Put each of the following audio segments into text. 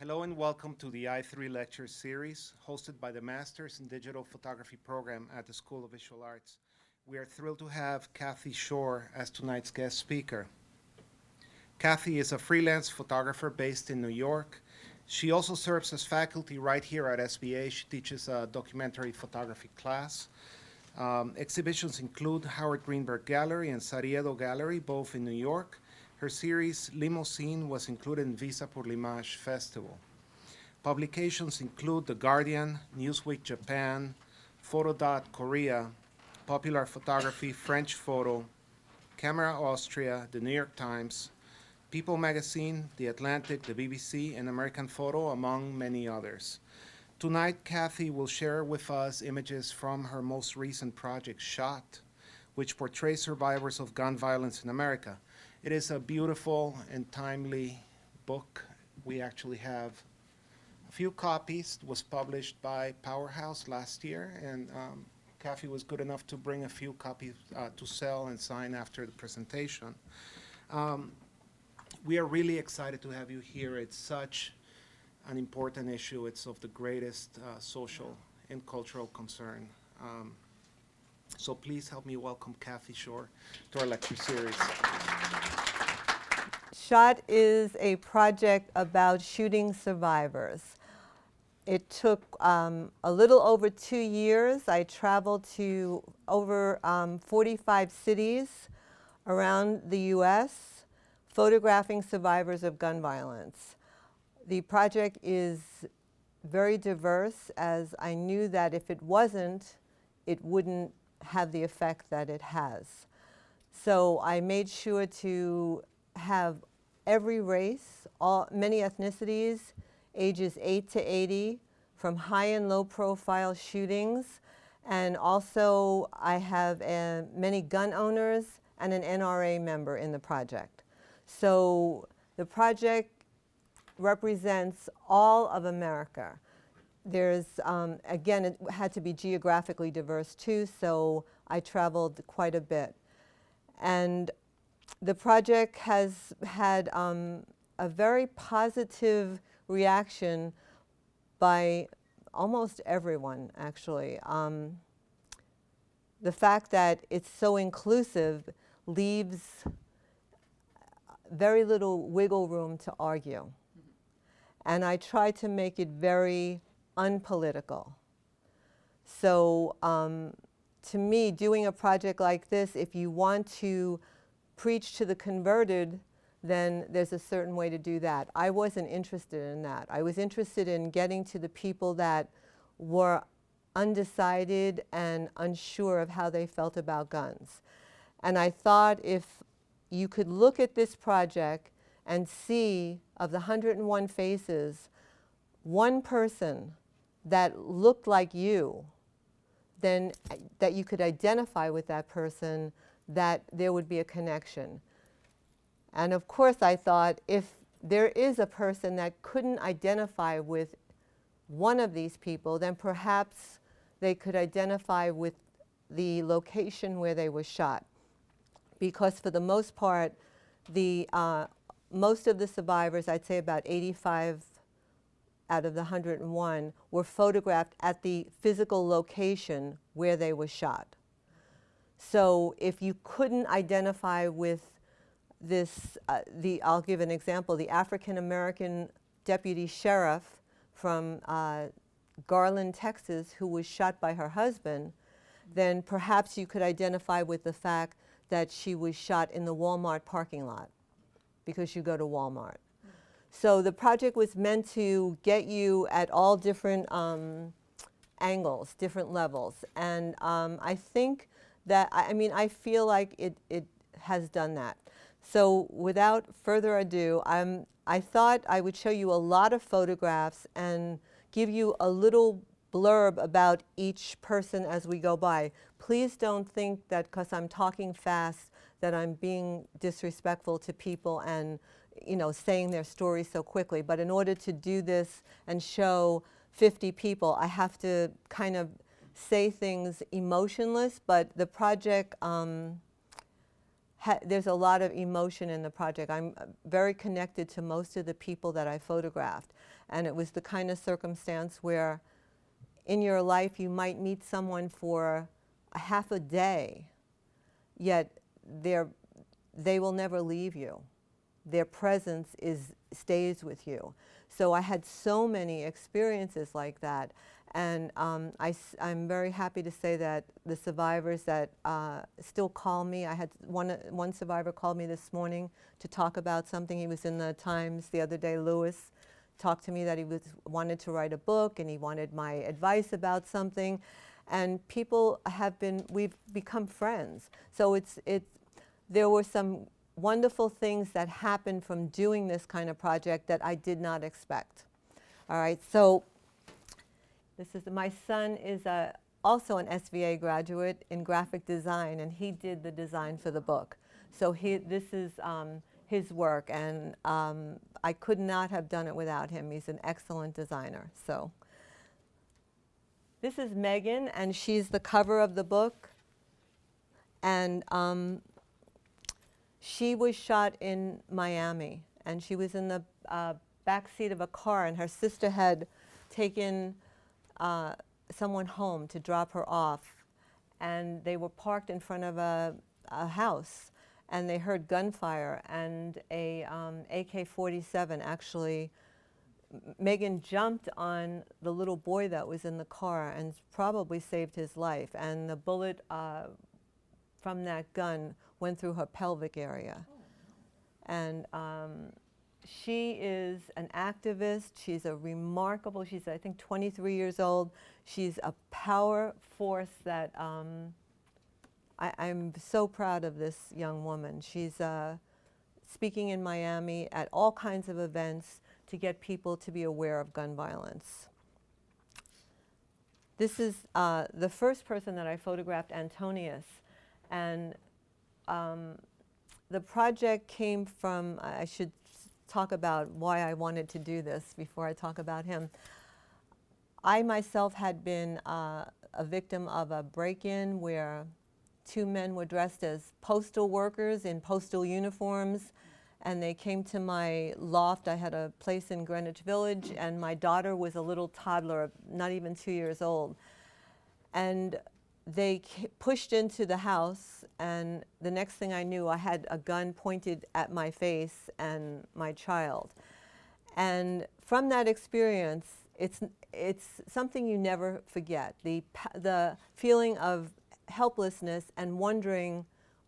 Hello and welcome to the I3 lecture series hosted by the Masters in Digital Photography program at the School of Visual Arts. We are thrilled to have Kathy Shorr as tonight's guest speaker. Kathy is a freelance photographer based in New York. She also serves as faculty right here at SVA. She teaches a documentary photography class. Exhibitions include Howard Greenberg Gallery and Sariedo Gallery, both in New York. Her series Limousine was included in Visa pour l'Image Festival. Publications include The Guardian, Newsweek Japan, Photodot Korea, Popular Photography, French Photo, Camera Austria, The New York Times, People Magazine, The Atlantic, the BBC, and American Photo, among many others. Tonight, Kathy will share with us images from her most recent project, Shot, which portrays survivors of gun violence in America. It is a beautiful and timely book. We actually have a few copies. It was published by PowerHouse last year, and Kathy was good enough to bring a few copies to sell and sign after the presentation. We are really excited to have you here. It's such an important issue. It's of the greatest social and cultural concern. So please help me welcome Kathy Shorr to our lecture series. Shot is a project about shooting survivors. It took a little over 2 years. I traveled to over 45 cities around the U.S., photographing survivors of gun violence. The project is very diverse, as I knew that if it wasn't, it wouldn't have the effect that it has. So I made sure to have every race, many ethnicities, ages 8 to 80, from high and low profile shootings. And also I have many gun owners and an NRA member in the project. So the project represents all of America. There's, again, it had to be geographically diverse too, so I traveled quite a bit. And the project has had a very positive reaction by almost everyone, actually. The fact that it's so inclusive leaves very little wiggle room to argue. And I try to make it very unpolitical. So to me, doing a project like this, if you want to preach to the converted, then there's a certain way to do that. I wasn't interested in that. I was interested in getting to the people that were undecided and unsure of how they felt about guns. And I thought if you could look at this project and see, of the 101 faces, one person that looked like you, then that you could identify with that person, that there would be a connection. And of course I thought if there is a person that couldn't identify with one of these people, then perhaps they could identify with the location where they were shot. Because for the most part, most of the survivors, I'd say about 85 out of the 101, were photographed at the physical location where they were shot. So if you couldn't identify with this, I'll give an example, the African-American deputy sheriff from Garland, Texas, who was shot by her husband, then perhaps you could identify with the fact that she was shot in the Walmart parking lot, because you go to Walmart. So the project was meant to get you at all different angles, different levels. And I think that, I feel like it has done that. So without further ado, I thought I would show you a lot of photographs and give you a little blurb about each person as we go by. Please don't think that because I'm talking fast that I'm being disrespectful to people and saying their story so quickly. But in order to do this and show 50 people, I have to kind of say things emotionless, but the project there's a lot of emotion in the project. I'm very connected to most of the people that I photographed. And it was the kind of circumstance where in your life you might meet someone for a half a day, yet they will never leave you. Their presence stays with you. So I had so many experiences like that. And I'm very happy to say that the survivors that still call me, I had one survivor called me this morning to talk about something. He was in the Times the other day, Lewis, talked to me that he wanted to write a book and he wanted my advice about something. And people we've become friends. So there were some wonderful things that happened from doing this kind of project that I did not expect. All right, so my son is also an SVA graduate in graphic design, and he did the design for the book. So this is his work, and I could not have done it without him. He's an excellent designer. So this is Megan, and she's the cover of the book. And she was shot in Miami, and she was in the back seat of a car, and her sister had taken someone home to drop her off, and they were parked in front of a house, and they heard gunfire, and a AK-47 actually, Megan jumped on the little boy that was in the car and probably saved his life, and the bullet from that gun went through her pelvic area. And she is an activist. She's she's I think 23 years old. She's a power force that I'm so proud of this young woman. She's speaking in Miami at all kinds of events to get people to be aware of gun violence. This is the first person that I photographed, Antonius. And the project came from, I should talk about why I wanted to do this before I talk about him. I myself had been a victim of a break-in where two men were dressed as postal workers in postal uniforms, and they came to my loft. I had a place in Greenwich Village, and my daughter was a little toddler, not even 2 years old. And they pushed into the house, and the next thing I knew, I had a gun pointed at my face and my child. And from that experience, it's something you never forget. The feeling of helplessness and wondering,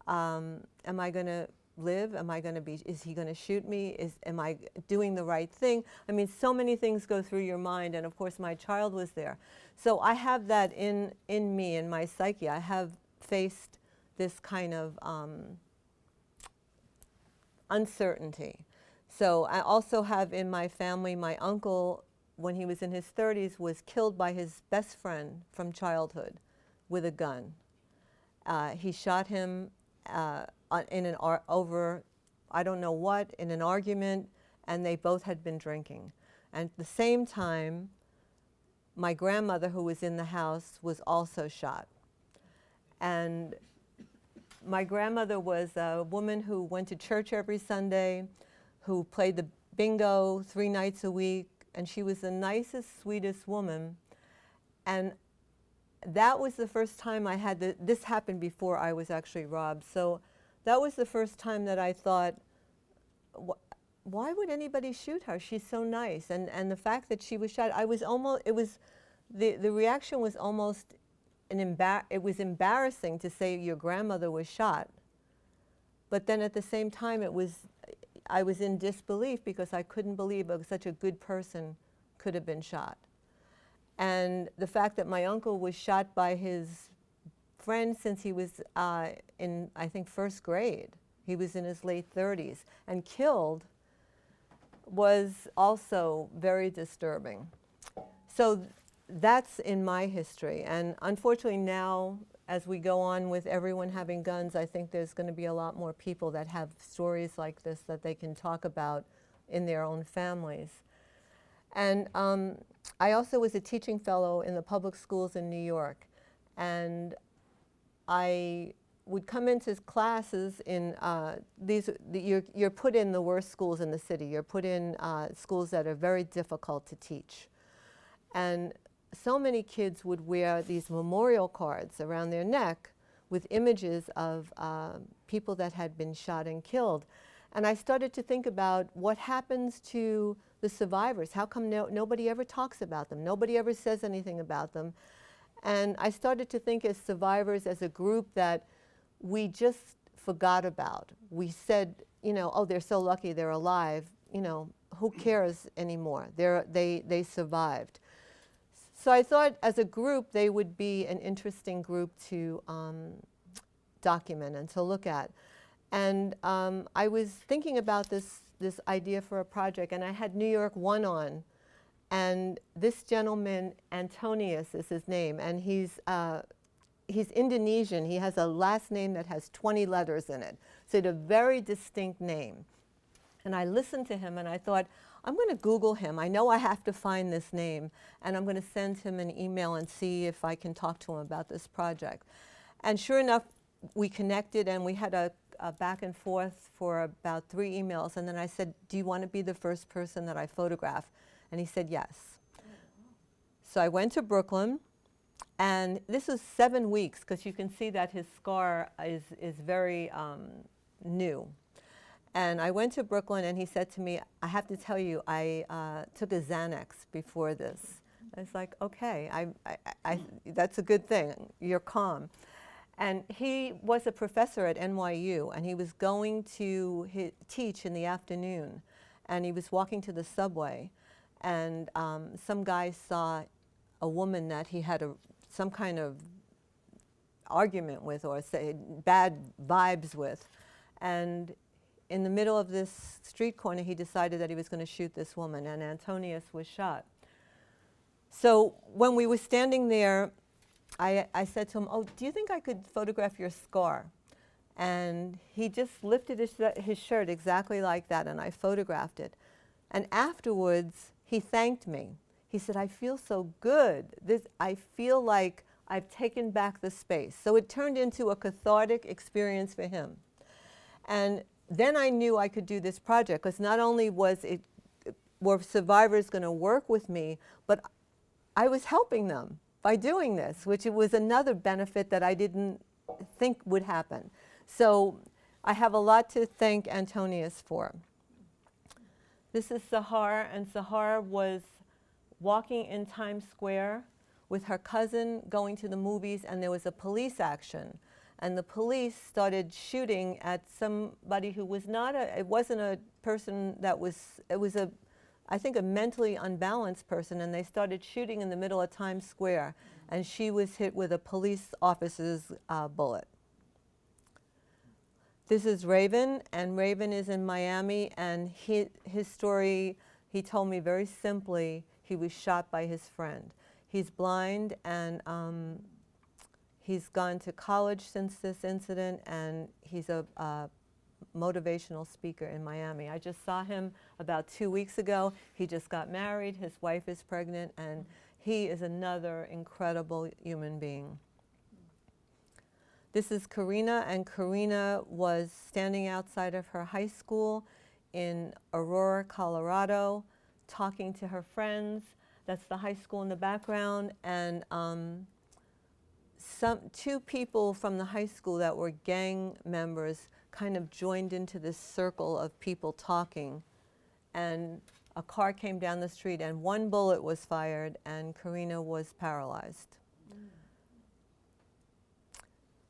am I going to live? Am I going to be, is he going to shoot me? Am I doing the right thing? I mean, so many things go through your mind, and of course my child was there. So I have that in me, in my psyche. I have faced this kind of uncertainty. So I also have in my family, my uncle, when he was in his 30s, was killed by his best friend from childhood with a gun. He shot him over, I don't know what, in an argument, and they both had been drinking. And at the same time, my grandmother, who was in the house, was also shot. And my grandmother was a woman who went to church every Sunday, who played the bingo 3 nights a week, and she was the nicest, sweetest woman. And that was the first time I had this happened before I was actually robbed. So that was the first time that I thought, why would anybody shoot her? She's so nice. And the fact that she was shot, the reaction was almost it was embarrassing to say your grandmother was shot. But then at the same time, I was in disbelief because I couldn't believe such a good person could have been shot. And the fact that my uncle was shot by his friend since he was in, I think, 1st grade. He was in his late 30s and killed was also very disturbing. So that's in my history. And unfortunately now, as we go on with everyone having guns, I think there's going to be a lot more people that have stories like this that they can talk about in their own families. And I also was a teaching fellow in the public schools in New York. And I would come into classes in you're put in the worst schools in the city. You're put in schools that are very difficult to teach. And so many kids would wear these memorial cards around their neck with images of people that had been shot and killed. And I started to think about what happens to the survivors. How come nobody ever talks about them? Nobody ever says anything about them. And I started to think as survivors, as a group that we just forgot about. We said, you know, oh, they're so lucky they're alive. You know, who cares anymore? They survived. So I thought as a group, they would be an interesting group to document and to look at. And I was thinking about this idea for a project, and I had New York One on. And this gentleman, Antonius is his name, and he's Indonesian. He has a last name that has 20 letters in it. So he had a very distinct name. And I listened to him and I thought, I'm going to Google him. I know I have to find this name, and I'm going to send him an email and see if I can talk to him about this project. And sure enough, we connected and we had a back and forth for about 3 emails. And then I said, do you want to be the first person that I photograph? And he said yes. So I went to Brooklyn, and this was 7 weeks, because you can see that his scar is very new. And I went to Brooklyn, and he said to me, I have to tell you, I took a Xanax before this. I was like, okay, that's a good thing. You're calm. And he was a professor at NYU, and he was going to teach in the afternoon. And he was walking to the subway, and some guy saw a woman that he had some kind of argument with, or say bad vibes with. And in the middle of this street corner, he decided that he was going to shoot this woman, and Antonius was shot. So when we were standing there, I said to him, oh, do you think I could photograph your scar? And he just lifted his shirt exactly like that, and I photographed it. And afterwards, he thanked me. He said, I feel so good. I feel like I've taken back the space. So it turned into a cathartic experience for him. And then I knew I could do this project, because not only were survivors going to work with me, but I was helping them by doing this, which it was another benefit that I didn't think would happen. So I have a lot to thank Antonius for. This is Sahara, and Sahara was walking in Times Square with her cousin going to the movies, and there was a police action. And the police started shooting at somebody who was it wasn't a person that it was I think a mentally unbalanced person, and they started shooting in the middle of Times Square, and she was hit with a police officer's bullet. This is Raven, and Raven is in Miami, and his story, he told me very simply, he was shot by his friend. He's blind, and he's gone to college since this incident, and he's a motivational speaker in Miami. I just saw him about 2 weeks ago. He just got married, his wife is pregnant, and he is another incredible human being. This is Karina, and Karina was standing outside of her high school in Aurora, Colorado, talking to her friends. That's the high school in the background, and 2 people from the high school that were gang members kind of joined into this circle of people talking, and a car came down the street, and 1 bullet was fired, and Karina was paralyzed.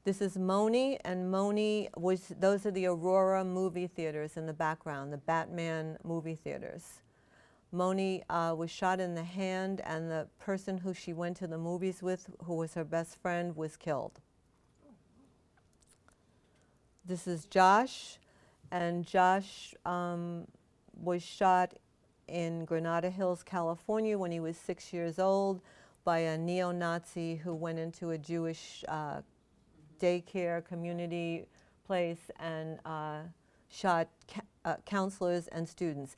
This is Moni, and Moni those are the Aurora movie theaters in the background, the Batman movie theaters. Moni was shot in the hand, and the person who she went to the movies with, who was her best friend, was killed. This is Josh, and Josh was shot in Granada Hills, California when he was 6 years old by a neo-Nazi who went into a Jewish daycare community place and shot counselors and students.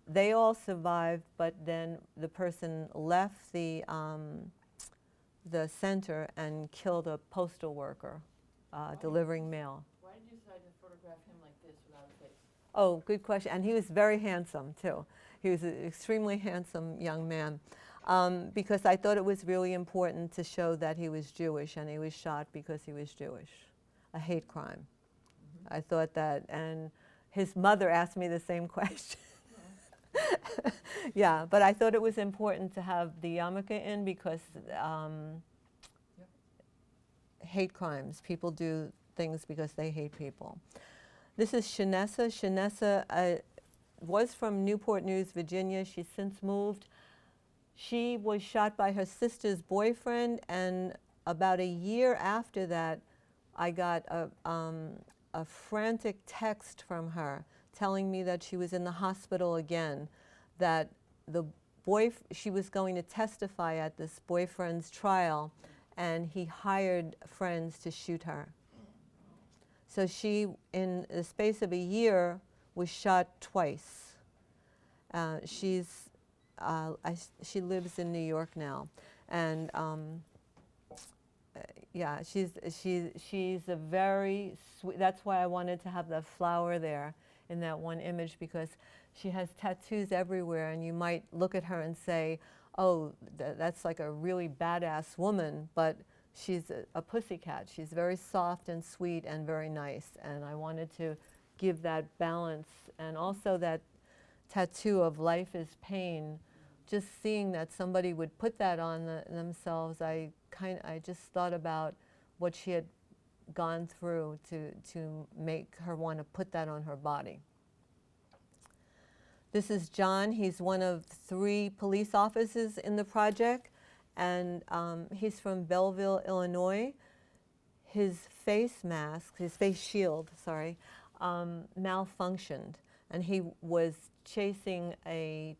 They all survived, but then the person left the center and killed a postal worker. delivering mail. Why did you decide to photograph him like this without a face? Oh, good question. And he was very handsome, too. He was an extremely handsome young man. Because I thought it was really important to show that he was Jewish, and he was shot because he was Jewish. A hate crime. I thought that, and his mother asked me the same question. Yeah, but I thought it was important to have the yarmulke in because hate crimes, people do things because they hate people. This is Shanessa. Shanessa was from Newport News, Virginia. She's since moved. She was shot by her sister's boyfriend, and about a year after that, I got a frantic text from her telling me that she was in the hospital again, that she was going to testify at this boyfriend's trial, and he hired friends to shoot her. So she, in the space of a year, was shot twice. She lives in New York now, and yeah, she's a very sweet. That's why I wanted to have the flower there in that one image, because she has tattoos everywhere, and you might look at her and say, "Oh, that's like a really badass woman," but she's a pussycat. She's very soft and sweet and very nice, and I wanted to give that balance, and also that tattoo of life is pain. Just seeing that somebody would put that on themselves, I just thought about what she had gone through to make her want to put that on her body. This is John. He's one of 3 police officers in the project, and he's from Belleville, Illinois. His face shield, sorry, malfunctioned, and he was chasing a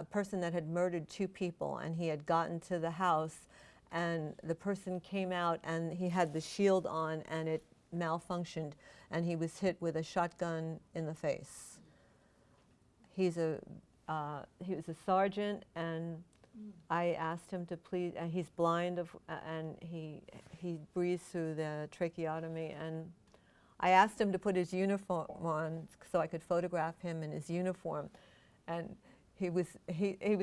person that had murdered 2 people, and he had gotten to the house, and the person came out, and he had the shield on, and it malfunctioned, and he was hit with a shotgun in the face. He was a sergeant, and I asked him to please, and he's blind, and he breathes through the tracheotomy, and I asked him to put his uniform on so I could photograph him in his uniform, and he was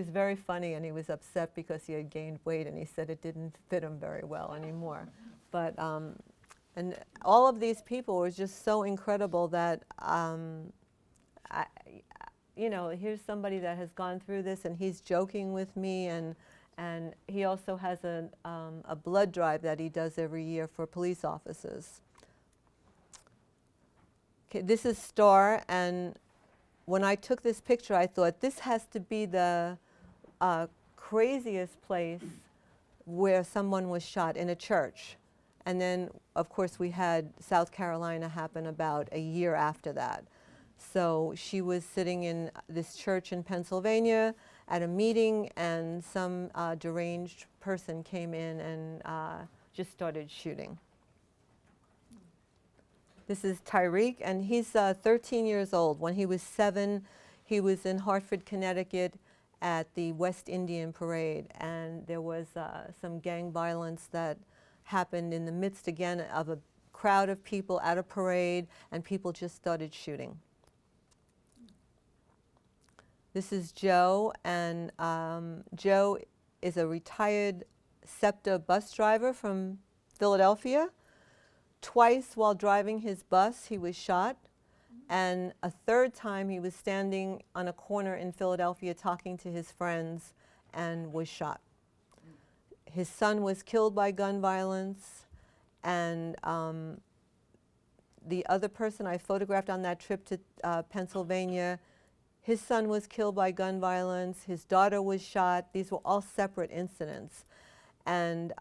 very funny, and he was upset because he had gained weight, and he said it didn't fit him very well anymore. But and all of these people were just so incredible that here's somebody that has gone through this, and he's joking with me, and he also has a blood drive that he does every year for police officers. Okay, this is Star, and when I took this picture, I thought this has to be the craziest place where someone was shot, in a church. And then, of course, we had South Carolina happen about a year after that. So she was sitting in this church in Pennsylvania at a meeting, and some deranged person came in and just started shooting. This is Tyreke, and he's 13 years old. When he was 7, he was in Hartford, Connecticut at the West Indian Parade, and there was some gang violence that happened in the midst, again, of a crowd of people at a parade, and people just started shooting. This is Joe, and Joe is a retired SEPTA bus driver from Philadelphia. Twice while driving his bus, he was shot, and a third time he was standing on a corner in Philadelphia talking to his friends and was shot. His son was killed by gun violence, and the other person I photographed on that trip to Pennsylvania, his son was killed by gun violence, his daughter was shot. These were all separate incidents. And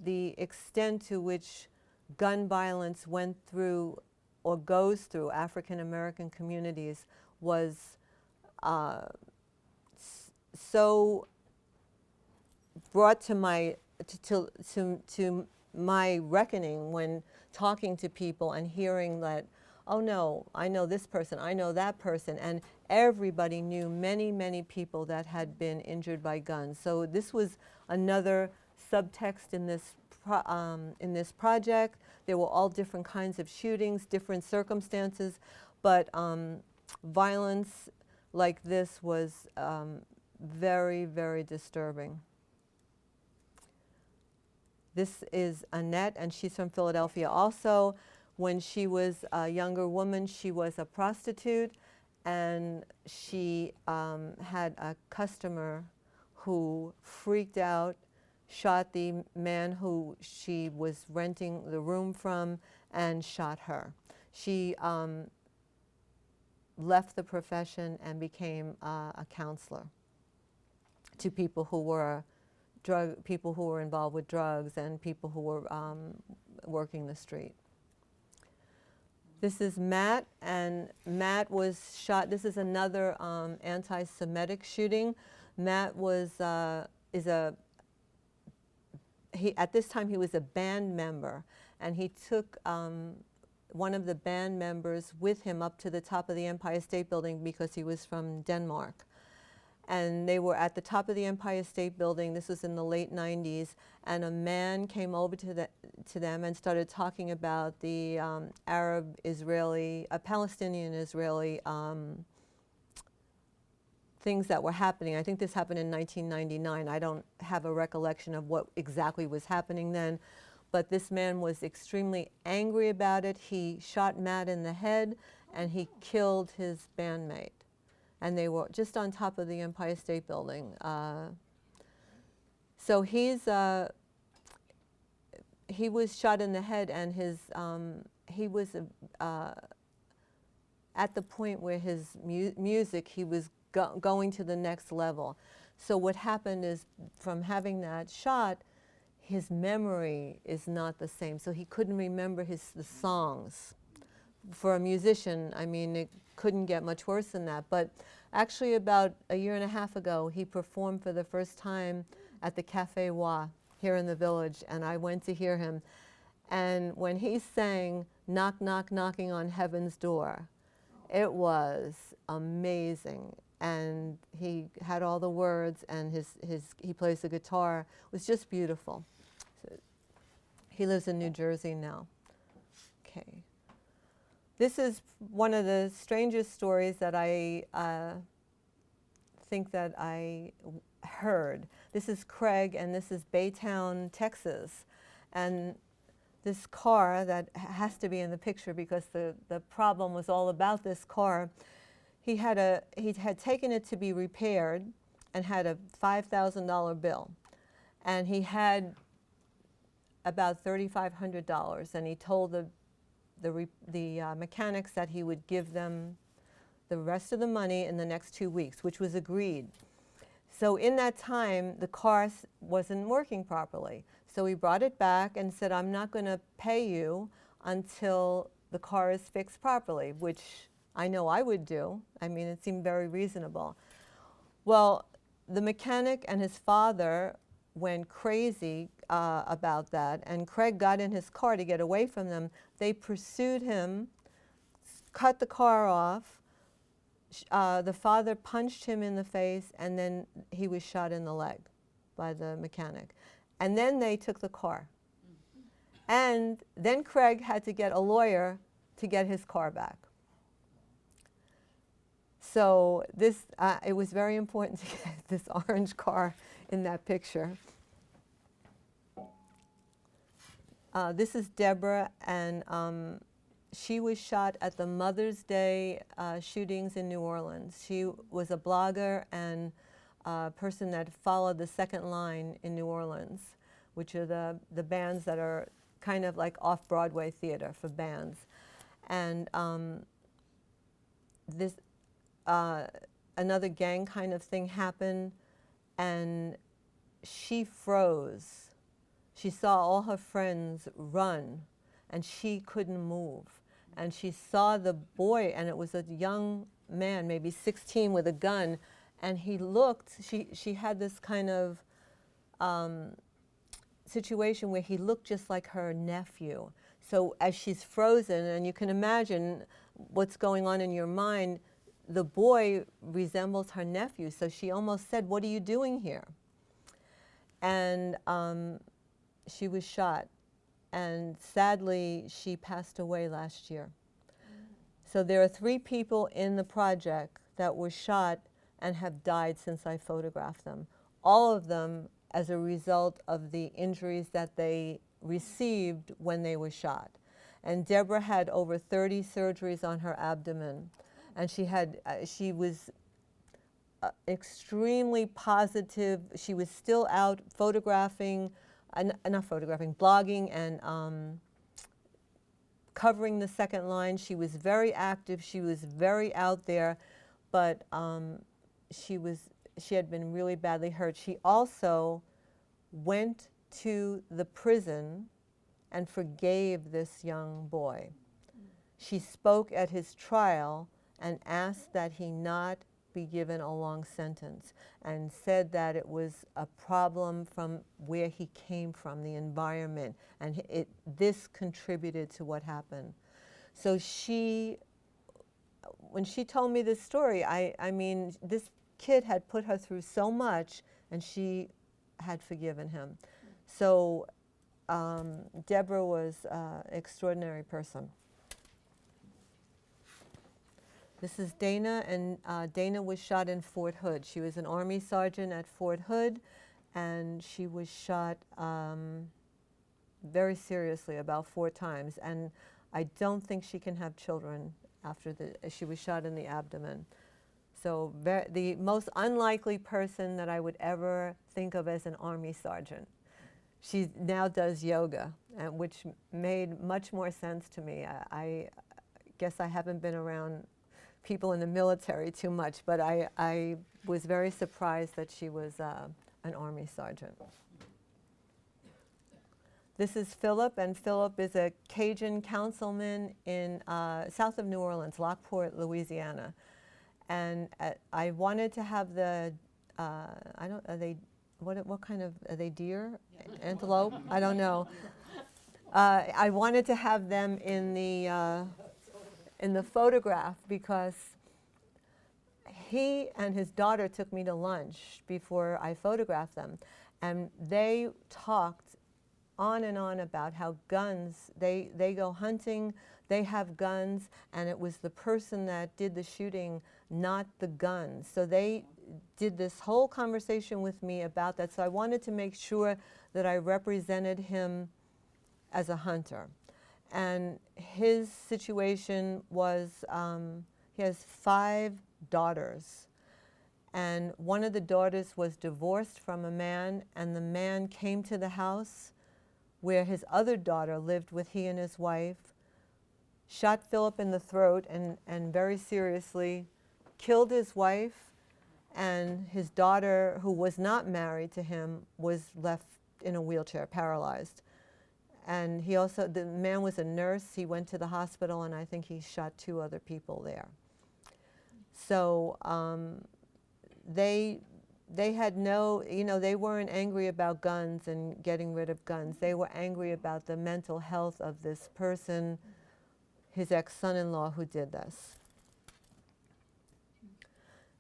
the extent to which gun violence went through or goes through African American communities was so brought to my my reckoning when talking to people and hearing that, oh no, I know this person, I know that person, and everybody knew many, many people that had been injured by guns. So this was another subtext in this in this project. There were all different kinds of shootings, different circumstances, but violence like this was very, very disturbing. This is Annette, and she's from Philadelphia also. When she was a younger woman, she was a prostitute, and she had a customer who freaked out, shot the man who she was renting the room from, and shot her. She left the profession and became a counselor to people who were involved with drugs and people who were working the street. This is Matt, and Matt was shot. This is another anti-Semitic shooting. Matt was at this time he was a band member, and he took one of the band members with him up to the top of the Empire State Building because he was from Denmark. And they were at the top of the Empire State Building. This was in the late 90s, and a man came over to them and started talking about the Palestinian-Israeli things that were happening. I think this happened in 1999. I don't have a recollection of what exactly was happening then, but this man was extremely angry about it. He shot Matt in the head, and he killed his bandmate. And they were just on top of the Empire State Building. So he was shot in the head, and he was at the point where his music, he was going to the next level. So what happened is, from having that shot, his memory is not the same. So he couldn't remember the songs. For a musician, I mean, it couldn't get much worse than that. But actually, about a year and a half ago, he performed for the first time at the Cafe Wa here in the village, and I went to hear him. And when he sang "Knock, Knock, Knocking on Heaven's Door," it was amazing. And he had all the words, and he plays the guitar. It was just beautiful. So he lives in New Jersey now. Okay. This is one of the strangest stories that I think that I heard. This is Craig, and this is Baytown, Texas. And this car that has to be in the picture because the problem was all about this car. He had taken it to be repaired and had a $5,000 bill. And he had about $3,500, and he told the mechanics that he would give them the rest of the money in the next 2 weeks, which was agreed. So in that time, the car wasn't working properly. So he brought it back and said, "I'm not going to pay you until the car is fixed properly," which I know I would do. I mean, it seemed very reasonable. Well, the mechanic and his father went crazy about that, and Craig got in his car to get away from them. They pursued him, cut the car off. The father punched him in the face, and then he was shot in the leg by the mechanic. And then they took the car. And then Craig had to get a lawyer to get his car back. So this, it was very important to get this orange car in that picture. This is Deborah, and she was shot at the Mother's Day shootings in New Orleans. She was a blogger and a person that followed the Second Line in New Orleans, which are the bands that are kind of like off-Broadway theater for bands. And another gang kind of thing happened, and she froze. She saw all her friends run, and she couldn't move. And she saw the boy, and it was a young man, maybe 16, with a gun, and he looked, she had this kind of situation where he looked just like her nephew. So as she's frozen, and you can imagine what's going on in your mind, the boy resembles her nephew, so she almost said, "What are you doing here?" And she was shot, and sadly, she passed away last year. So there are 3 people in the project that were shot and have died since I photographed them. All of them as a result of the injuries that they received when they were shot. And Deborah had over 30 surgeries on her abdomen, and she was extremely positive. She was still out photographing, not photographing, blogging and covering the second line. She was very active. She was very out there, but she had been really badly hurt. She also went to the prison and forgave this young boy. She spoke at his trial and asked that he not be given a long sentence, and said that it was a problem from where he came from, the environment, and this contributed to what happened. So when she told me this story, I mean, this kid had put her through so much, and she had forgiven him. So Deborah was an extraordinary person. This is Dana, and Dana was shot in Fort Hood. She was an Army sergeant at Fort Hood, and she was shot very seriously about 4 times. And I don't think she can have children after she was shot in the abdomen. So the most unlikely person that I would ever think of as an Army sergeant. She now does yoga, which made much more sense to me. I guess I haven't been around people in the military too much, but I was very surprised that she was an Army sergeant. This is Philip, and Philip is a Cajun councilman in south of New Orleans, Lockport, Louisiana. And I wanted to have what kind of, are they deer? Antelope? I don't know. I wanted to have them in the photograph because he and his daughter took me to lunch before I photographed them, and they talked on and on about how guns, they go hunting, they have guns, and it was the person that did the shooting, not the guns. So they did this whole conversation with me about that. So I wanted to make sure that I represented him as a hunter. And his situation was, he has 5 daughters. And one of the daughters was divorced from a man, and the man came to the house where his other daughter lived with he and his wife, shot Philip in the throat and very seriously killed his wife, and his daughter, who was not married to him, was left in a wheelchair, paralyzed. And he also, the man was a nurse. He went to the hospital, and I think he shot 2 other people there. So they had no, they weren't angry about guns and getting rid of guns. They were angry about the mental health of this person, his ex-son-in-law, who did this.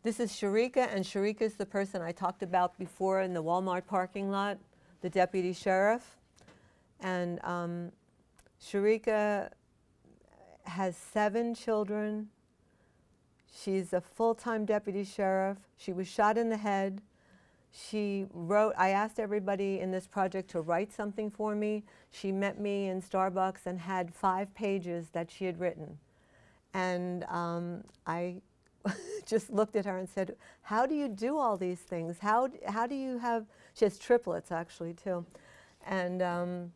This is Sharika, and Sharika is the person I talked about before in the Walmart parking lot, the deputy sheriff. And Sharika has 7 children. She's a full-time deputy sheriff. She was shot in the head. She wrote, I asked everybody in this project to write something for me. She met me in Starbucks and had 5 pages that she had written. And I just looked at her and said, how do you do all these things? How do you have, she has triplets actually too. And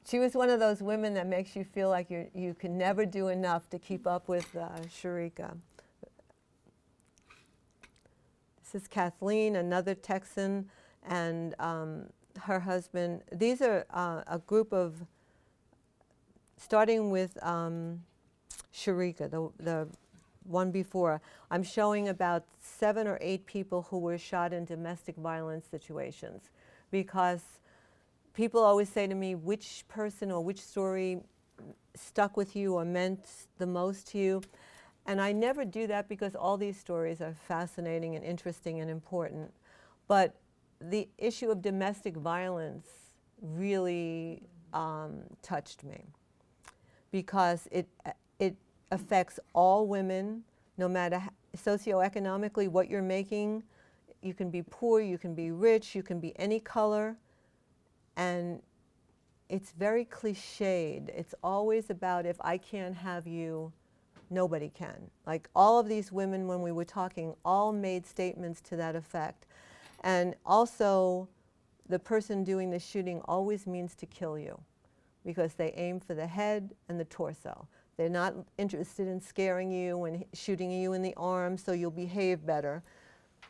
she was one of those women that makes you feel like you can never do enough to keep up with Sharika. This is Kathleen, another Texan, and her husband. These are a group of, starting with Sharika, the one before. I'm showing about 7 or 8 people who were shot in domestic violence situations, because people always say to me, which person or which story stuck with you or meant the most to you? And I never do that, because all these stories are fascinating and interesting and important. But the issue of domestic violence really touched me, because it affects all women, no matter socioeconomically what you're making. You can be poor, you can be rich, you can be any color, and it's very cliched. It's always about, if I can't have you, nobody can. Like, all of these women, when we were talking, all made statements to that effect. And also, the person doing the shooting always means to kill you, because they aim for the head and the torso. They're not interested in scaring you and shooting you in the arm so you'll behave better.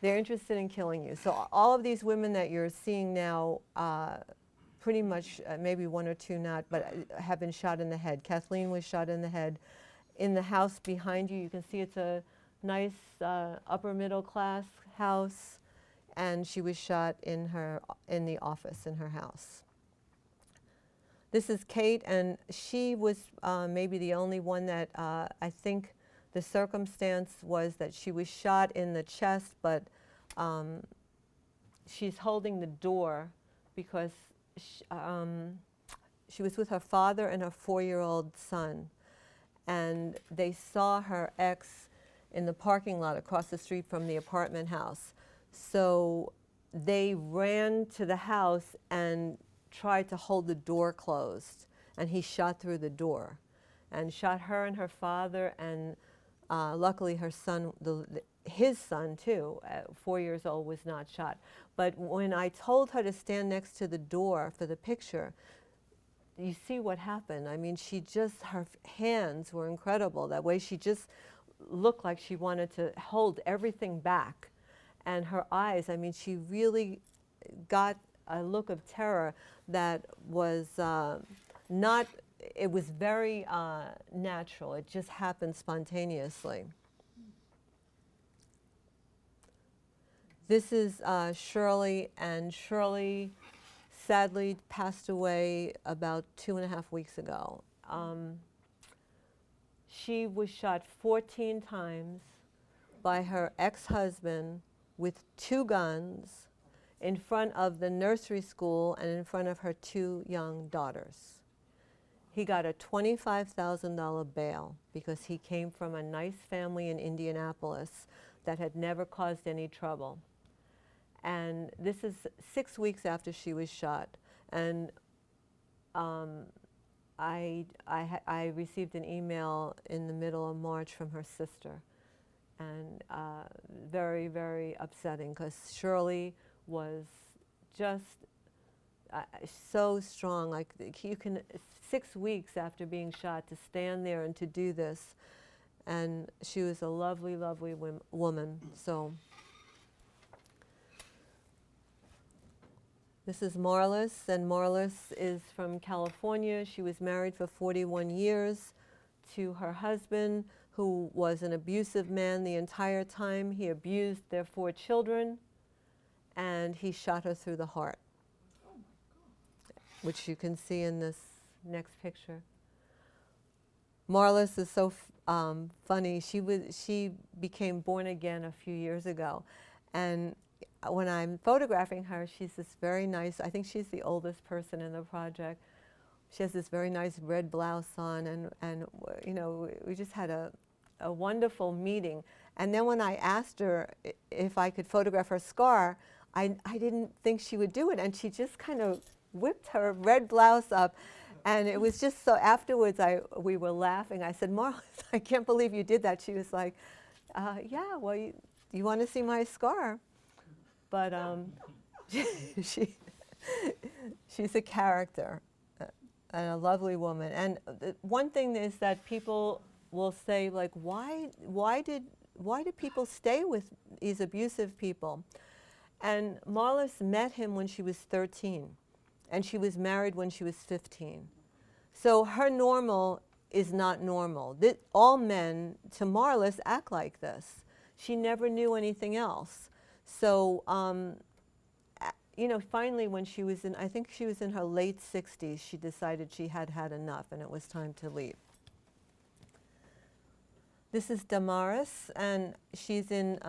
They're interested in killing you. So all of these women that you're seeing now, pretty much, maybe one or two not, but have been shot in the head. Kathleen was shot in the head. In the house behind you, you can see it's a nice upper middle class house, and she was shot in the office in her house. This is Kate, and she was maybe the only one that I think the circumstance was that she was shot in the chest, but she's holding the door because she was with her father and her 4-year-old son, and they saw her ex in the parking lot across the street from the apartment house. So they ran to the house and tried to hold the door closed, and he shot through the door and shot her and her father, and luckily her son, his son too, at 4 years old, was not shot. But when I told her to stand next to the door for the picture, you see what happened. I mean, her hands were incredible. That way she just looked like she wanted to hold everything back. And her eyes, I mean, she really got a look of terror that was not, it was very natural. It just happened spontaneously. This is Shirley, and Shirley sadly passed away about 2.5 weeks ago. She was shot 14 times by her ex-husband with 2 guns in front of the nursery school and in front of her 2 young daughters. He got a $25,000 bail because he came from a nice family in Indianapolis that had never caused any trouble. And this is 6 weeks after she was shot. And I received an email in the middle of March from her sister. And very, very upsetting, because Shirley was just so strong. Like, you can, 6 weeks after being shot, to stand there and to do this. And she was a lovely, lovely woman. So this is Marlis, and Marlis is from California. She was married for 41 years to her husband, who was an abusive man the entire time. He abused their 4 children, and he shot her through the heart, which you can see in this next picture. Marlis is so funny. She became born again a few years ago, and when I'm photographing her, she's this very nice, I think she's the oldest person in the project. She has this very nice red blouse on, and you know, we just had a wonderful meeting. And then when I asked her if I could photograph her scar, I didn't think she would do it, and she just kind of whipped her red blouse up. And it was just so, afterwards we were laughing. I said, Marlis, I can't believe you did that. She was like, yeah, well, you want to see my scar? But she's a character and a lovely woman. And one thing is that people will say, like, why do people stay with these abusive people? And Marlis met him when she was 13, and she was married when she was 15. So her normal is not normal. All men, to Marlis, act like this. She never knew anything else. So, you know, finally when she was I think she was in her late 60s, she decided she had had enough and it was time to leave. This is Damaris, and she's in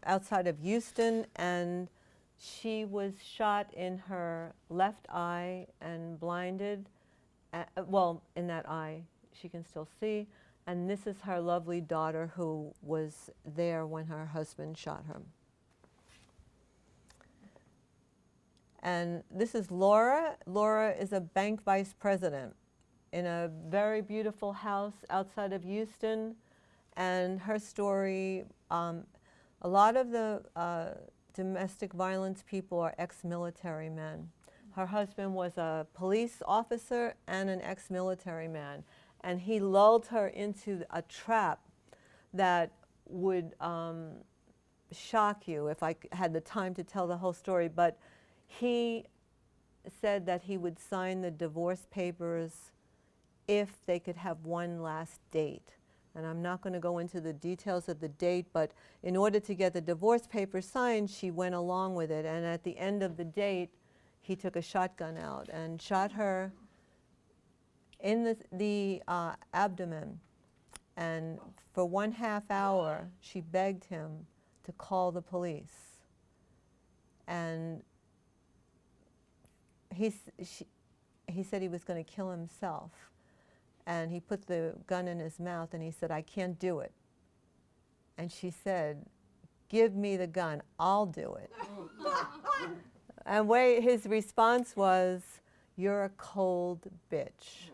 outside of Houston, and She was shot in her left eye and blinded. Well, in that eye, she can still see. And this is her lovely daughter who was there when her husband shot her. And this is Laura. Laura is a bank vice president in a very beautiful house outside of Houston. And her story, a lot of the domestic violence people are ex-military men. Her husband was a police officer and an ex-military man. And he lulled her into a trap that would shock you if I had the time to tell the whole story. But he said that he would sign the divorce papers if they could have one last date. And I'm not going to go into the details of the date, but in order to get the divorce papers signed, she went along with it. And at the end of the date, he took a shotgun out and shot her in the abdomen. And for 1/2 hour, she begged him to call the police. And he said he was going to kill himself. And he put the gun in his mouth and he said, "I can't do it." And she said, "Give me the gun, I'll do it." And his response was, "You're a cold bitch."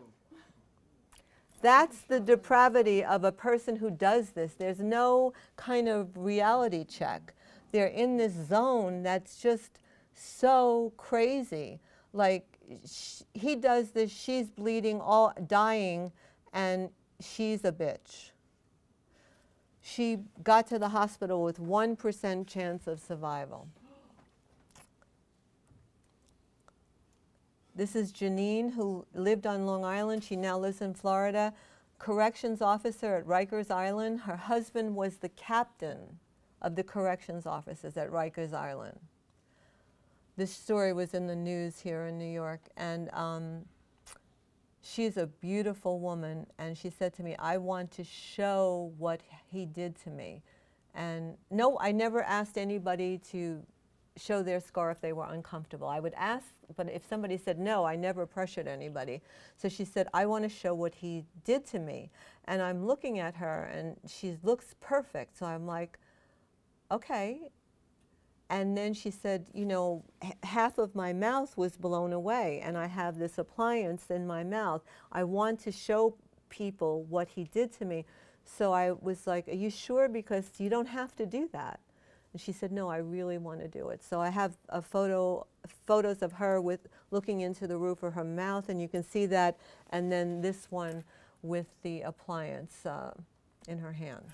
That's the depravity of a person who does this. There's no kind of reality check. They're in this zone that's just so crazy. Like, he does this, she's bleeding, all dying, and she's a bitch. She got to the hospital with 1% chance of survival. This is Jeanine, who lived on Long Island. She now lives in Florida. Corrections officer at Rikers Island. Her husband was the captain of the corrections officers at Rikers Island. This story was in the news here in New York. And she's a beautiful woman. And she said to me, "I want to show what he did to me." And no, I never asked anybody to show their scar if they were uncomfortable. I would ask, but if somebody said no, I never pressured anybody. So she said, "I want to show what he did to me." And I'm looking at her and she looks perfect. So I'm like, okay. And then she said, you know, half of my mouth was blown away and I have this appliance in my mouth. I want to show people what he did to me. So I was like, "Are you sure? Because you don't have to do that." And she said, "No, I really want to do it." So I have photos of her looking into the roof of her mouth, and you can see that, and then this one with the appliance in her hand.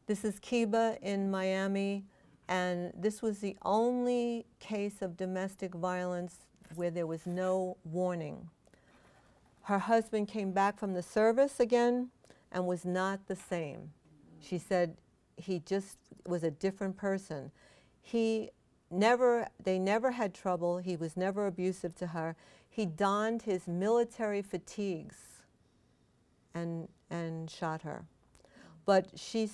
This is Kiba in Miami, and this was the only case of domestic violence where there was no warning. Her husband came back from the service again and was not the same. She said he just was a different person. They never had trouble. He was never abusive to her. He donned his military fatigues and shot her. But she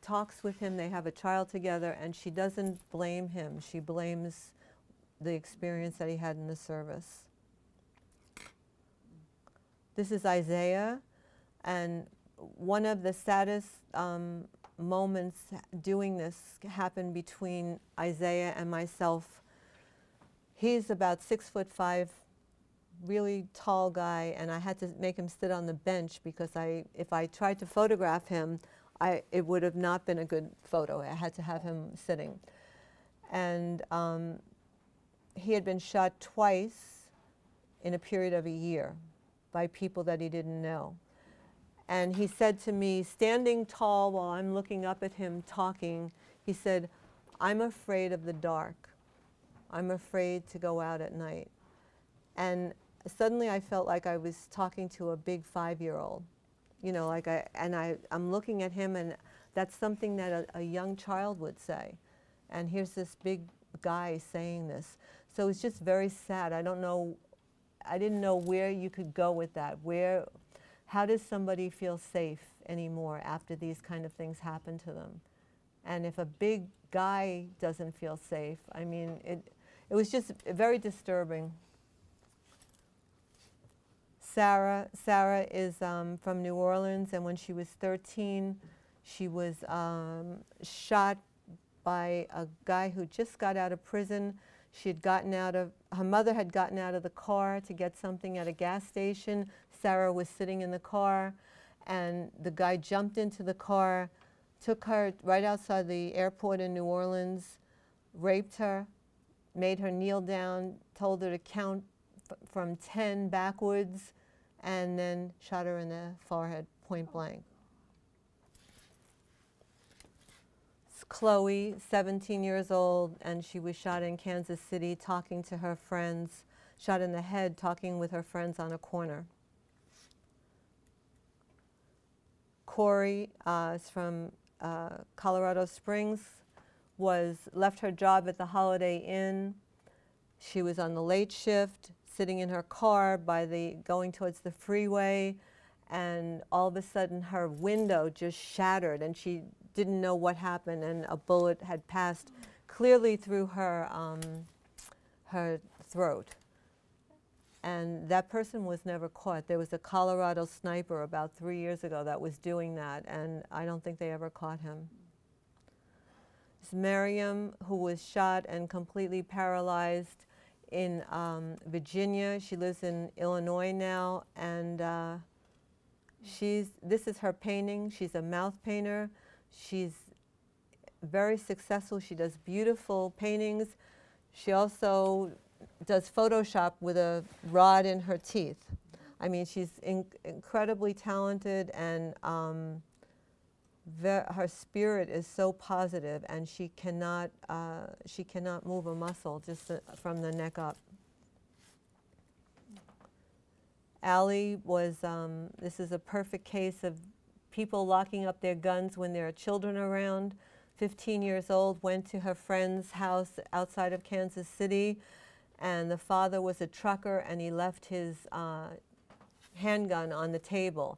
talks with him. They have a child together, and she doesn't blame him. She blames the experience that he had in the service. This is Isaiah, and one of the saddest moments doing this happened between Isaiah and myself. He's about 6'5", really tall guy, and I had to make him sit on the bench because if I tried to photograph him, it would have not been a good photo. I had to have him sitting. And he had been shot twice in a period of a year by people that he didn't know. And he said to me, standing tall while I'm looking up at him talking, he said, "I'm afraid of the dark. I'm afraid to go out at night." And suddenly I felt like I was talking to a big 5-year-old. You know, I'm looking at him, and that's something that a young child would say. And here's this big guy saying this. So it's just very sad. I didn't know where you could go with that. How does somebody feel safe anymore after these kind of things happen to them? And if a big guy doesn't feel safe, I mean, it was just very disturbing. Sarah is from New Orleans, and when she was 13, she was shot by a guy who just got out of prison. Her mother had gotten out of the car to get something at a gas station. Sarah was sitting in the car, and the guy jumped into the car, took her right outside the airport in New Orleans, raped her, made her kneel down, told her to count from 10 backwards, and then shot her in the forehead, point blank. Chloe, 17 years old, and she was shot in Kansas City talking to her friends, shot in the head talking with her friends on a corner. Cory is from Colorado Springs, left her job at the Holiday Inn. She was on the late shift, sitting in her car going towards the freeway, and all of a sudden her window just shattered, and she didn't know what happened, and a bullet had passed clearly through her throat. And that person was never caught. There was a Colorado sniper about 3 years ago that was doing that, and I don't think they ever caught him. It's Miriam, who was shot and completely paralyzed in Virginia. She lives in Illinois now, and this is her painting. She's a mouth painter. She's very successful. She does beautiful paintings. She also does Photoshop with a rod in her teeth. I mean, she's incredibly talented, and her spirit is so positive, and she cannot move a muscle just from the neck up. Allie was, this is a perfect case of people locking up their guns when there are children around. 15 years old, went to her friend's house outside of Kansas City, and the father was a trucker, and he left his handgun on the table.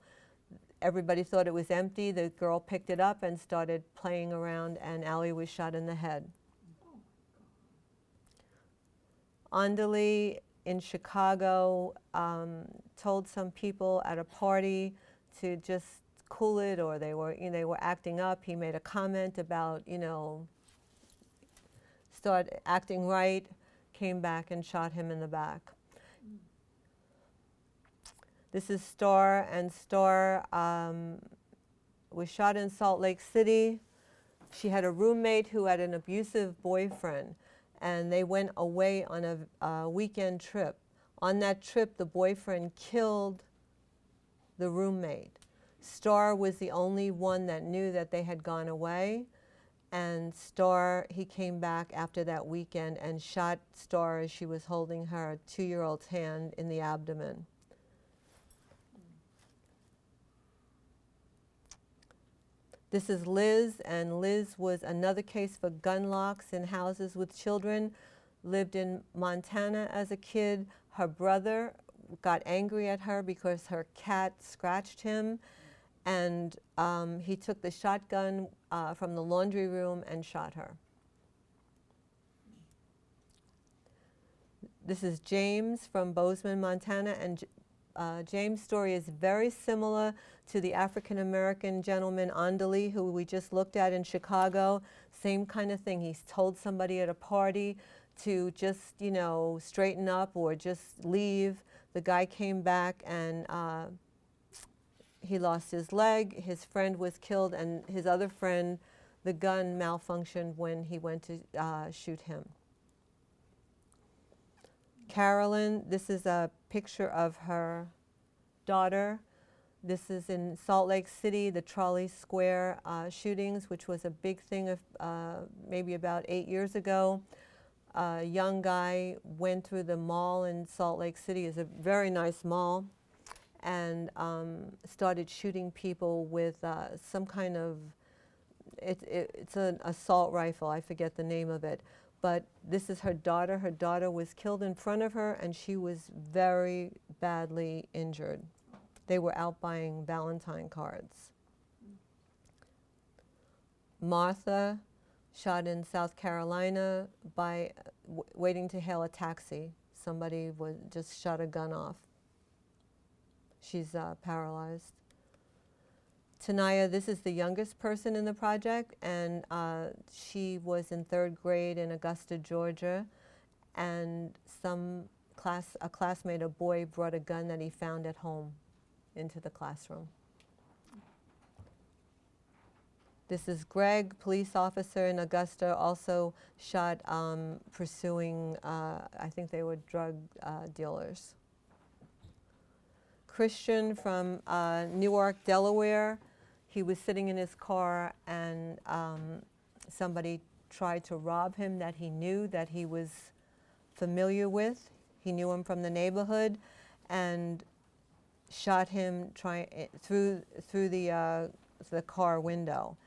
Everybody thought it was empty. The girl picked it up and started playing around, and Allie was shot in the head. Andali in Chicago told some people at a party to just cool it, or they were acting up. He made a comment about, start acting right, came back and shot him in the back. This is Star, and Star was shot in Salt Lake City. She had a roommate who had an abusive boyfriend, and they went away on a weekend trip. On that trip, the boyfriend killed the roommate. Star was the only one that knew that they had gone away, and he came back after that weekend and shot Star as she was holding her 2-year-old's hand in the abdomen. This is Liz, and Liz was another case for gun locks in houses with children, lived in Montana as a kid. Her brother got angry at her because her cat scratched him, and he took the shotgun from the laundry room and shot her. This is James from Bozeman, Montana, and James' story is very similar to the African-American gentleman, Andali, who we just looked at in Chicago. Same kind of thing. He's told somebody at a party to just, straighten up or just leave. The guy came back, and he lost his leg. His friend was killed, and his other friend, the gun malfunctioned when he went to shoot him. Carolyn, this is a picture of her daughter. This is in Salt Lake City, the Trolley Square shootings, which was a big thing of maybe about 8 years ago. A young guy went through the mall in Salt Lake City. It's a very nice mall, and started shooting people with some kind of, it's an assault rifle. I forget the name of it. But this is her daughter. Her daughter was killed in front of her, and she was very badly injured. They were out buying Valentine cards. Martha, shot in South Carolina by waiting to hail a taxi. Somebody just shot a gun off. She's paralyzed. Tanaya, this is the youngest person in the project, and she was in 3rd grade in Augusta, Georgia, and a classmate, a boy, brought a gun that he found at home into the classroom. This is Greg, police officer in Augusta, also shot pursuing, I think they were drug dealers. Christian from Newark, Delaware. He was sitting in his car and somebody tried to rob him that he knew, that he was familiar with. He knew him from the neighborhood and shot him through the car window.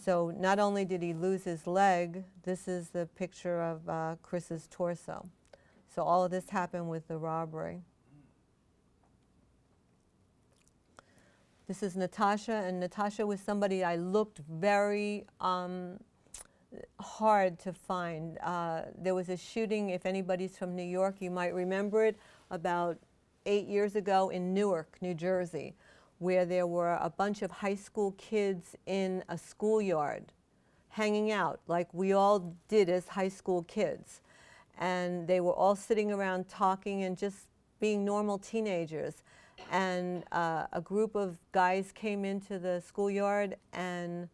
So not only did he lose his leg, this is the picture of Chris's torso. So all of this happened with the robbery. This is Natasha, and Natasha was somebody I looked very hard to find. There was a shooting, if anybody's from New York, you might remember it, about 8 years ago in Newark, New Jersey, where there were a bunch of high school kids in a schoolyard hanging out, like we all did as high school kids. And they were all sitting around talking and just being normal teenagers. And a group of guys came into the schoolyard and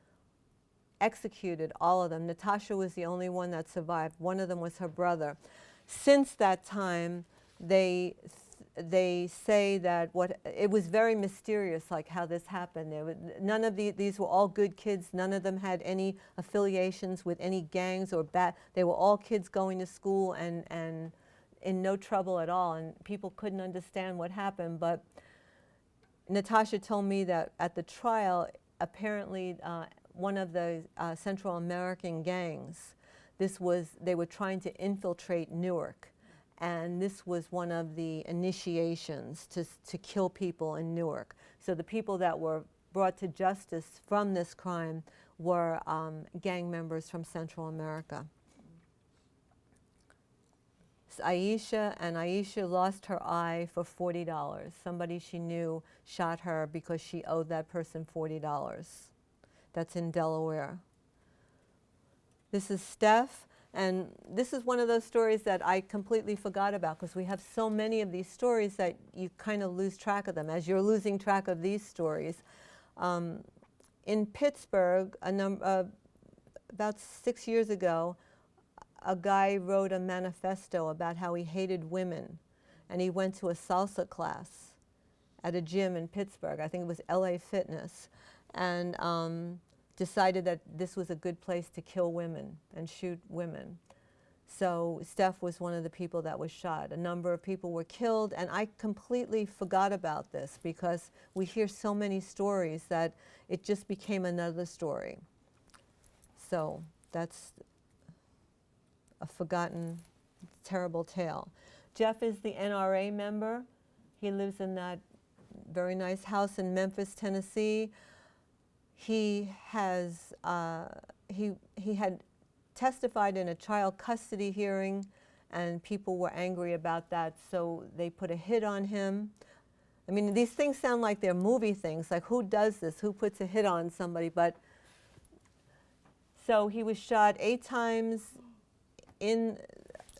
executed all of them. Natasha was the only one that survived. One of them was her brother. Since that time, they say that it was very mysterious, like how this happened. None of these were all good kids. None of them had any affiliations with any gangs or they were all kids going to school and in no trouble at all, and people couldn't understand what happened. But Natasha told me that at the trial, apparently one of the Central American gangs, they were trying to infiltrate Newark, and this was one of the initiations to kill people in Newark. So the people that were brought to justice from this crime were gang members from Central America. Aisha lost her eye for $40. Somebody she knew shot her because she owed that person $40. That's in Delaware. This is Steph, and this is one of those stories that I completely forgot about because we have so many of these stories that you kind of lose track of them, as you're losing track of these stories. In Pittsburgh, about 6 years ago, a guy wrote a manifesto about how he hated women, and he went to a salsa class at a gym in Pittsburgh. I think it was LA Fitness, and decided that this was a good place to kill women and shoot women. So Steph was one of the people that was shot. A number of people were killed, and I completely forgot about this because we hear so many stories that it just became another story. So that's a forgotten, terrible tale. Jeff is the NRA member. He lives in that very nice house in Memphis, Tennessee. He has he had testified in a child custody hearing, and people were angry about that, so they put a hit on him. I mean, these things sound like they're movie things, like who does this? Who puts a hit on somebody? But so he was shot 8 times,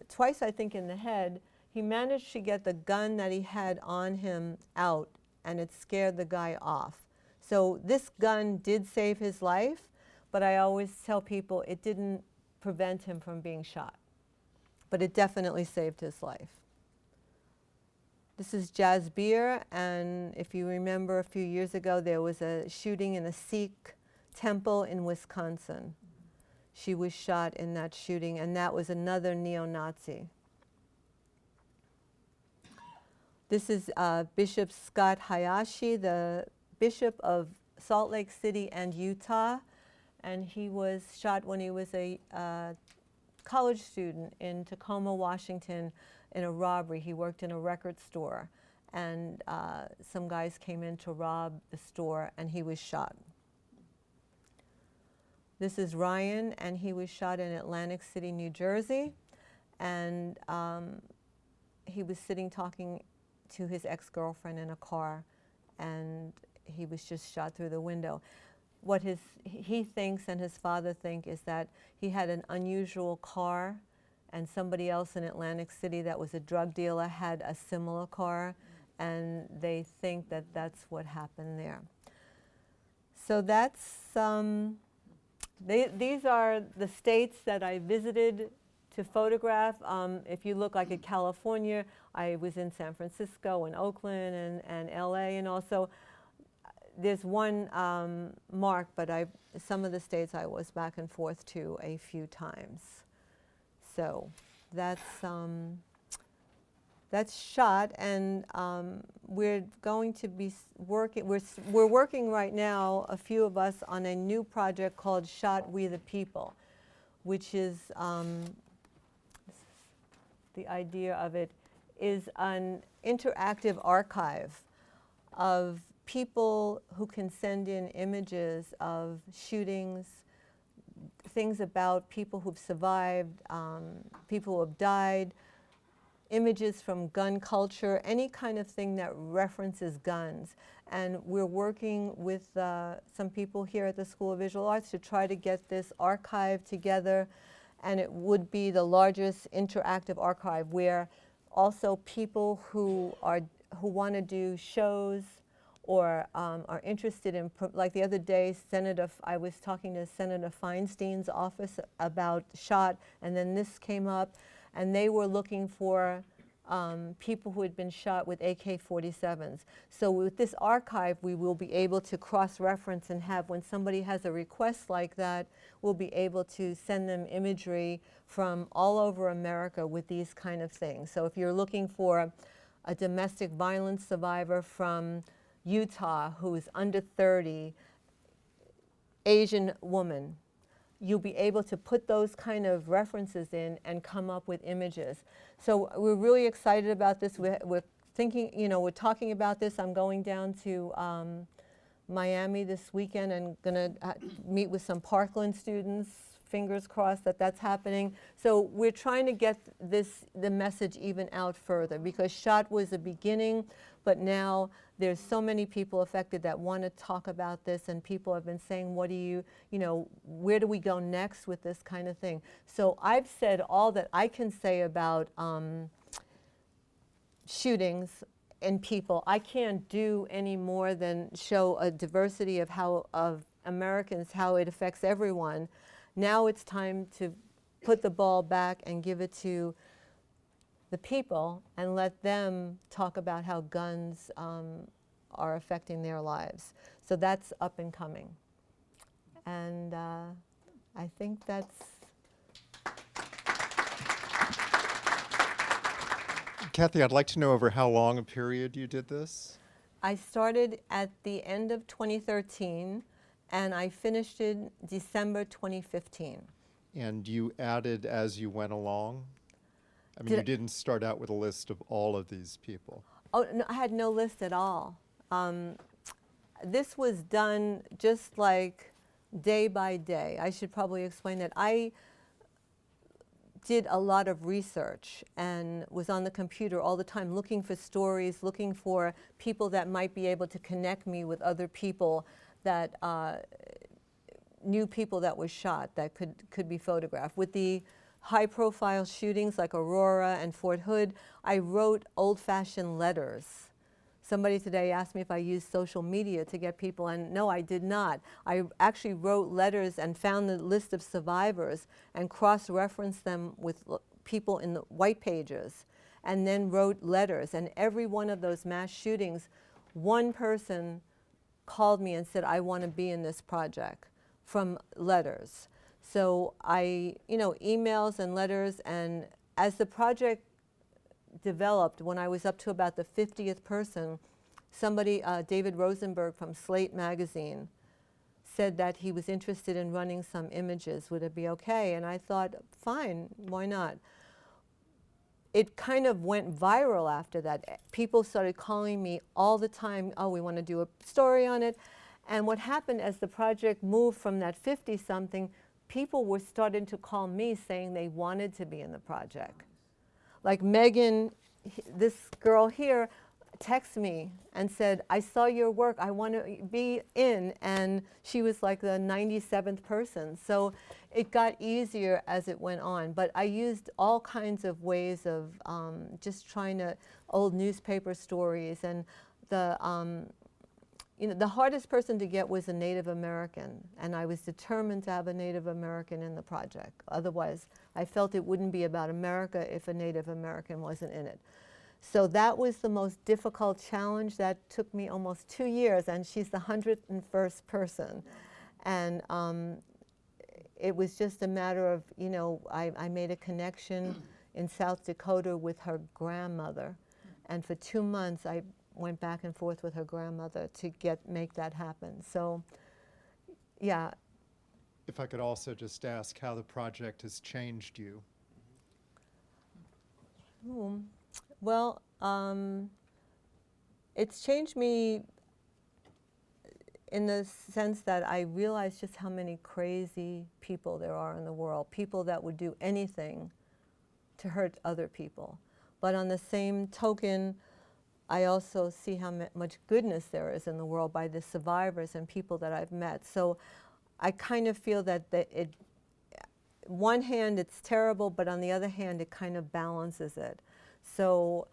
twice I think in the head. He managed to get the gun that he had on him out, and it scared the guy off. So this gun did save his life, but I always tell people it didn't prevent him from being shot. But it definitely saved his life. This is Jasbir, and if you remember a few years ago, there was a shooting in a Sikh temple in Wisconsin. She was shot in that shooting, and that was another neo-Nazi. This is Bishop Scott Hayashi, the Bishop of Salt Lake City and Utah, and he was shot when he was a college student in Tacoma, Washington, in a robbery. He worked in a record store, and some guys came in to rob the store, and he was shot. This is Ryan, and he was shot in Atlantic City, New Jersey. And he was sitting talking to his ex-girlfriend in a car, and he was just shot through the window. What he thinks and his father think is that he had an unusual car, and somebody else in Atlantic City that was a drug dealer had a similar car, and they think that that's what happened there. So that's, these are the states that I visited to photograph. If you look like at California, I was in San Francisco and Oakland and LA, and also there's one mark, but some of the states I was back and forth to a few times. So that's shot, and we're going to be working, we're working right now, a few of us, on a new project called Shot We the People, which is, the idea of it is an interactive archive of people who can send in images of shootings, things about people who've survived, people who have died, images from gun culture, any kind of thing that references guns. And we're working with some people here at the School of Visual Arts to try to get this archive together, and it would be the largest interactive archive where also people who want to do shows or are interested in, like the other day, I was talking to Senator Feinstein's office about SHOT, and then this came up, and they were looking for people who had been shot with AK-47s. So with this archive, we will be able to cross-reference and have, when somebody has a request like that, we'll be able to send them imagery from all over America with these kind of things. So if you're looking for a domestic violence survivor from Utah who's under 30, Asian woman, you'll be able to put those kind of references in and come up with images. So we're really excited about this. We're thinking, we're talking about this. I'm going down to Miami this weekend and gonna meet with some Parkland students. Fingers crossed that that's happening. So we're trying to get the message even out further, because SHOT was a beginning, but now there's so many people affected that want to talk about this, and people have been saying, what do where do we go next with this kind of thing? So I've said all that I can say about shootings and people. I can't do any more than show a diversity of Americans, how it affects everyone. Now it's time to put the ball back and give it to the people and let them talk about how guns are affecting their lives. So that's up and coming. And I think that's... Kathy, I'd like to know over how long a period you did this? I started at the end of 2013, and I finished in December 2015. And you added as you went along? I mean, you didn't start out with a list of all of these people. Oh, no, I had no list at all. This was done just like day by day. I should probably explain that. I did a lot of research and was on the computer all the time looking for stories, looking for people that might be able to connect me with other people that knew people that were shot that could be photographed. With the high-profile shootings like Aurora and Fort Hood, I wrote old-fashioned letters. Somebody today asked me if I used social media to get people, and no, I did not. I actually wrote letters and found the list of survivors and cross-referenced them with people in the white pages, and then wrote letters. And every one of those mass shootings, one person called me and said, I want to be in this project, from letters. So emails and letters, and as the project developed, when I was up to about the 50th person, somebody, David Rosenberg from Slate magazine, said that he was interested in running some images. Would it be okay? And I thought, fine, why not? It kind of went viral after that. People started calling me all the time, oh, we want to do a story on it. And what happened as the project moved from that 50-something, people were starting to call me saying they wanted to be in the project. Like Megan, this girl here, texted me and said, I saw your work, I want to be in. And she was like the 97th person. So it got easier as it went on. But I used all kinds of ways of just trying to, old newspaper stories. And the, you know, the hardest person to get was a Native American. And I was determined to have a Native American in the project. Otherwise, I felt it wouldn't be about America if a Native American wasn't in it. So that was the most difficult challenge. That took me almost 2 years, and she's the 101st person. And it was just a matter of, you know, I made a connection in South Dakota with her grandmother. And for 2 months, I went back and forth with her grandmother to make that happen. So, yeah. If I could also just ask how the project has changed you. Well, it's changed me in the sense that I realized just how many crazy people there are in the world, people that would do anything to hurt other people. But on the same token, I also see how much goodness there is in the world by the survivors and people that I've met. So I kind of feel that one hand it's terrible, but on the other hand it kind of balances it. So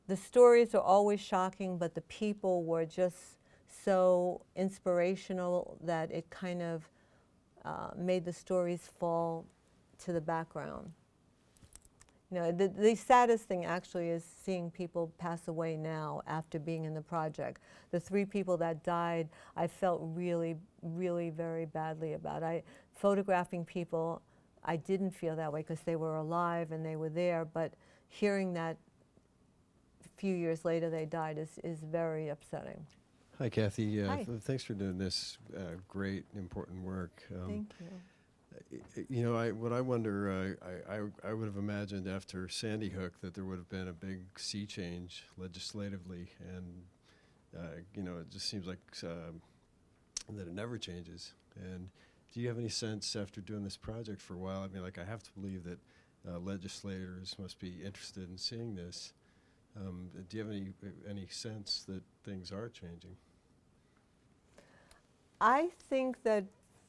the stories are always shocking, but the people were just so inspirational that it kind of made the stories fall to the background. You know, the saddest thing actually is seeing people pass away now after being in the project. The 3 people that died, I felt really, really very badly about. Photographing people, I didn't feel that way because they were alive and they were there, but hearing that a few years later they died is very upsetting. Hi, Kathy. Hi. Thanks for doing this great, important work. Thank you. You know, what I wonder, I would have imagined after Sandy Hook that there would have been a big sea change legislatively, and you know, it just seems like that it never changes. And do you have any sense after doing this project for a while? I mean, like, I have to believe that legislators must be interested in seeing this. Do you have any sense that things are changing? I think that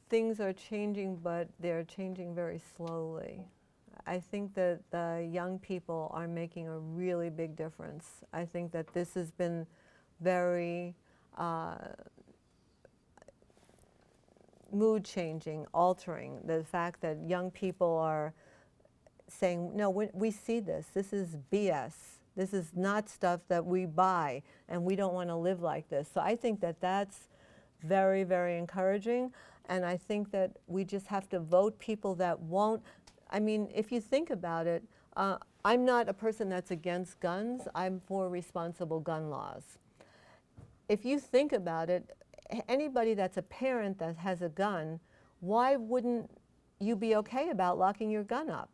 things are changing, but they're changing very slowly. I think that the young people are making a really big difference. I think that this has been very mood changing, altering. The fact that young people are saying, no, we see this. This is BS. This is not stuff that we buy, and we don't want to live like this. So I think that that's very, very encouraging. And I think that we just have to vote people that won't. I mean, if you think about it, I'm not a person that's against guns. I'm for responsible gun laws. If you think about it, anybody that's a parent that has a gun, why wouldn't you be okay about locking your gun up?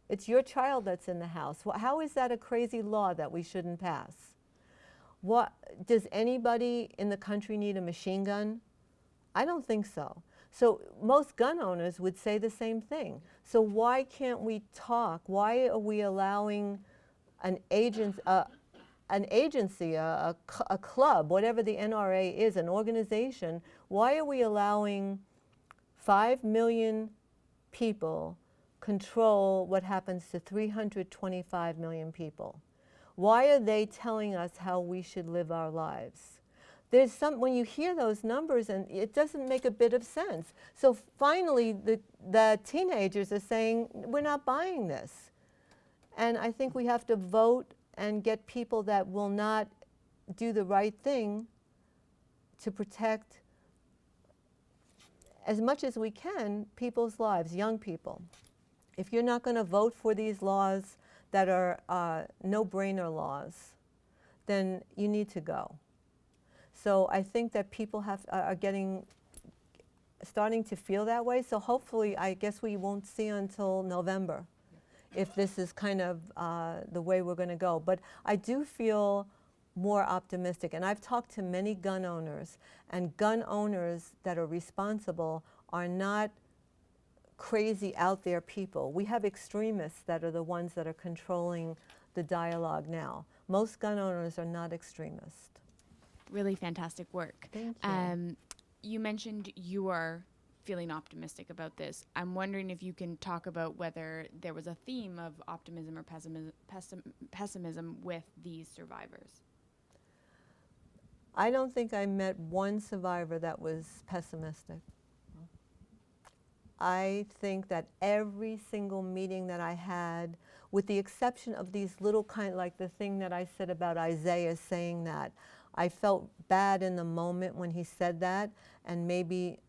It's your child that's in the house. How is that a crazy law that we shouldn't pass? Does anybody in the country need a machine gun? I don't think so. So most gun owners would say the same thing. So why can't we talk? Why are we allowing an agency, a club, whatever the NRA is, an organization, why are we allowing 5 million people control what happens to 325 million people? Why are they telling us how we should live our lives? There's when you hear those numbers, and it doesn't make a bit of sense. So finally, the teenagers are saying, we're not buying this. And I think we have to vote and get people that will not do the right thing to protect, as much as we can, people's lives, young people. If you're not going to vote for these laws that are no-brainer laws, then you need to go. So I think that people are starting to feel that way. So hopefully, I guess we won't see until November if this is kind of the way we're going to go. But I do feel more optimistic. And I've talked to many gun owners, and gun owners that are responsible are not crazy out there people. We have extremists that are the ones that are controlling the dialogue now. Most gun owners are not extremists. Really fantastic work. Thank you. You mentioned you are feeling optimistic about this. I'm wondering if you can talk about whether there was a theme of optimism or pessimism with these survivors. I don't think I met one survivor that was pessimistic. I think that every single meeting that I had, with the exception of these little like the thing that I said about Isaiah saying that, I felt bad in the moment when he said that, and maybe,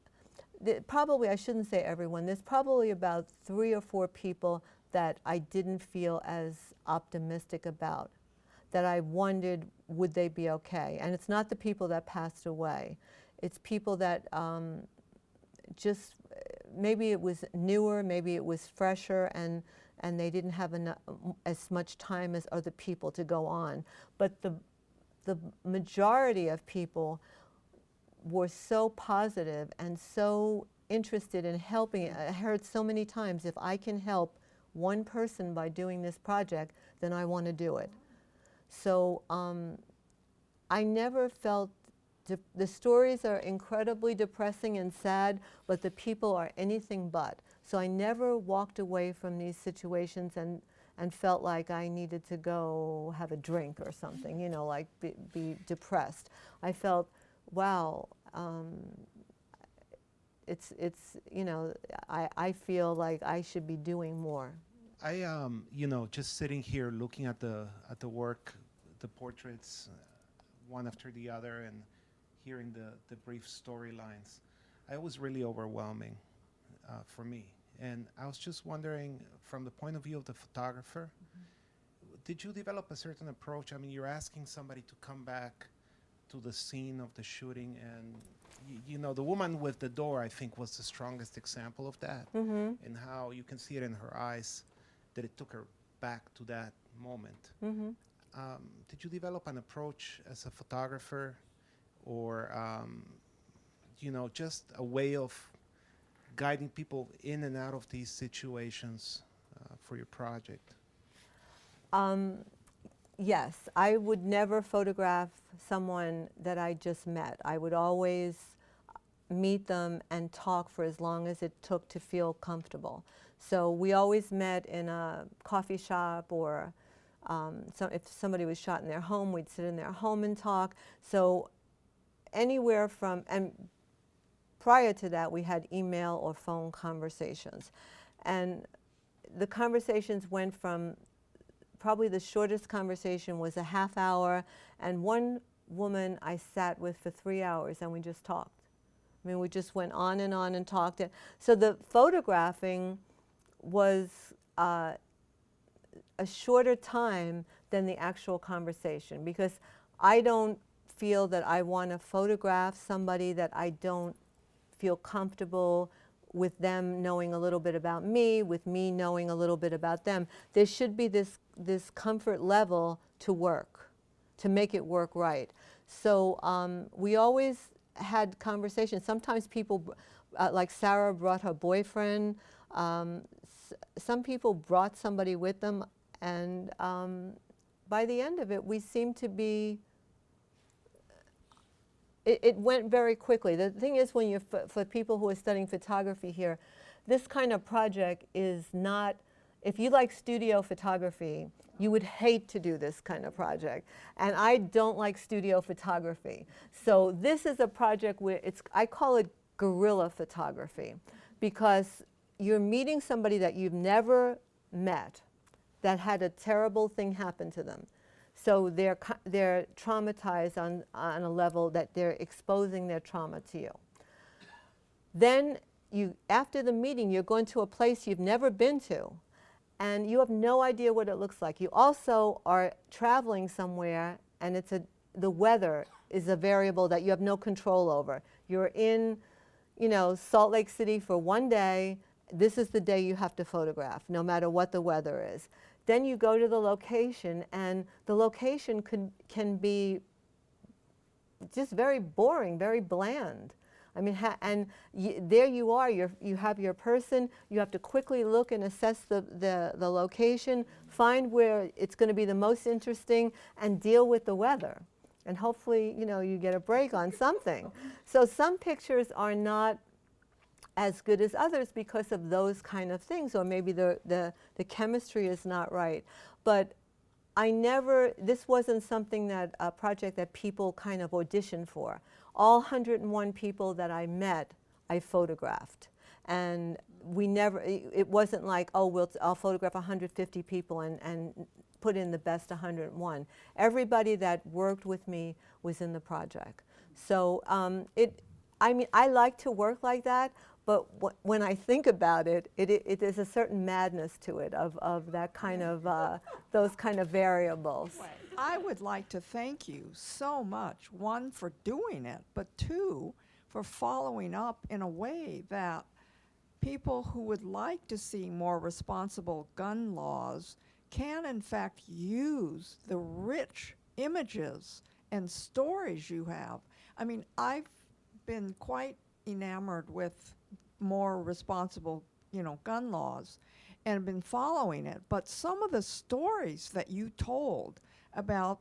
probably I shouldn't say everyone, there's probably about 3 or 4 people that I didn't feel as optimistic about, that I wondered would they be okay. And it's not the people that passed away. It's people that just, maybe it was newer, maybe it was fresher, and they didn't have as much time as other people to go on. But the majority of people were so positive and so interested in helping. I heard so many times, if I can help one person by doing this project, then I want to do it. So I never felt, the stories are incredibly depressing and sad, but the people are anything but. So I never walked away from these situations and felt like I needed to go have a drink or something, you know, like be depressed. I felt, wow, it's you know, I feel like I should be doing more. I you know, just sitting here looking at the work, the portraits, one after the other, and hearing the brief storylines, it was really overwhelming for me. And I was just wondering, from the point of view of the photographer, did you develop a certain approach? I mean, you're asking somebody to come back to the scene of the shooting, and you know, the woman with the door, I think, was the strongest example of that, and how you can see it in her eyes that it took her back to that moment. Did you develop an approach as a photographer, or you know, just a way of guiding people in and out of these situations for your project? Yes, I would never photograph someone that I just met. I would always meet them and talk for as long as it took to feel comfortable. So we always met in a coffee shop, or if somebody was shot in their home, we'd sit in their home and talk. So anywhere from, and prior to that, we had email or phone conversations. And the conversations went from, probably the shortest conversation was a half hour, and one woman I sat with for 3 hours, and we just talked. I mean, we just went on and talked. So the photographing was a shorter time than the actual conversation, because I don't feel that I want to photograph somebody that I don't feel comfortable with them knowing a little bit about me, with me knowing a little bit about them. There should be this comfort level to work, to make it work right. So we always had conversations. Sometimes people, like Sarah brought her boyfriend. Some people brought somebody with them, and by the end of it, we seemed to be, it went very quickly. The thing is, when you're, for people who are studying photography here, this kind of project is not, if you like studio photography, you would hate to do this kind of project. And I don't like studio photography. So this is a project where I call it guerrilla photography, because you're meeting somebody that you've never met that had a terrible thing happen to them. So they're traumatized on a level that they're exposing their trauma to you. Then after the meeting, you're going to a place you've never been to, and you have no idea what it looks like. You also are traveling somewhere, and the weather is a variable that you have no control over. You're in, Salt Lake City for one day. this is the day you have to photograph, no matter what the weather is. Then you go to the location, and the location can be just very boring, very bland. I mean, there you are, you have your person, you have to quickly look and assess the location, find where it's going to be the most interesting, and deal with the weather. And hopefully, you get a break on something. So some pictures are not as good as others because of those kind of things, or maybe the chemistry is not right. But this wasn't a project that people kind of auditioned for. All 101 people that I met, I photographed. And it wasn't like, oh, I'll photograph 150 people and put in the best 101. Everybody that worked with me was in the project. So I like to work like that, but when I think about it, there's a certain madness to it of that kind of, those kind of variables. I would like to thank you so much, one, for doing it, but two, for following up in a way that people who would like to see more responsible gun laws can in fact use the rich images and stories you have. I mean, I've been quite enamored with more responsible, gun laws and have been following it. But some of the stories that you told about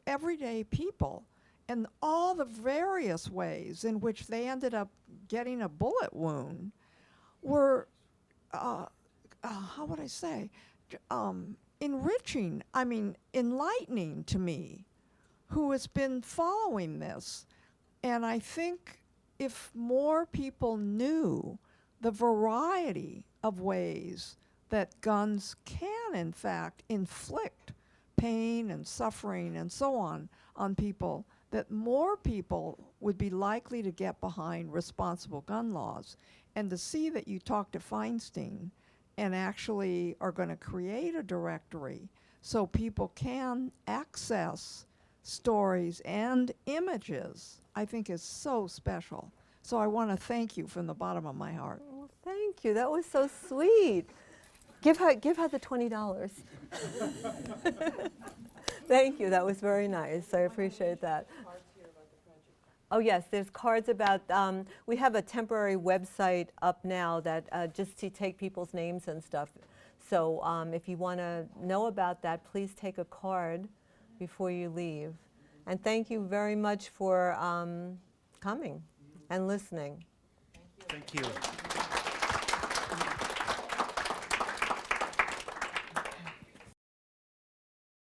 everyday people and all the various ways in which they ended up getting a bullet wound were, how would I say, enriching, enlightening to me, who has been following this. And I think if more people knew the variety of ways that guns can, in fact, inflict pain and suffering and so on people, that more people would be likely to get behind responsible gun laws. And to see that you talked to Feinstein and actually are going to create a directory so people can access stories and images, I think is so special. So I want to thank you from the bottom of my heart. Well, thank you. That was so sweet. Give her the $20. Thank you. That was very nice. I appreciate that. Oh yes, there's cards about. We have a temporary website up now that just to take people's names and stuff. So if you want to know about that, please take a card before you leave. And thank you very much for coming and listening. Thank you.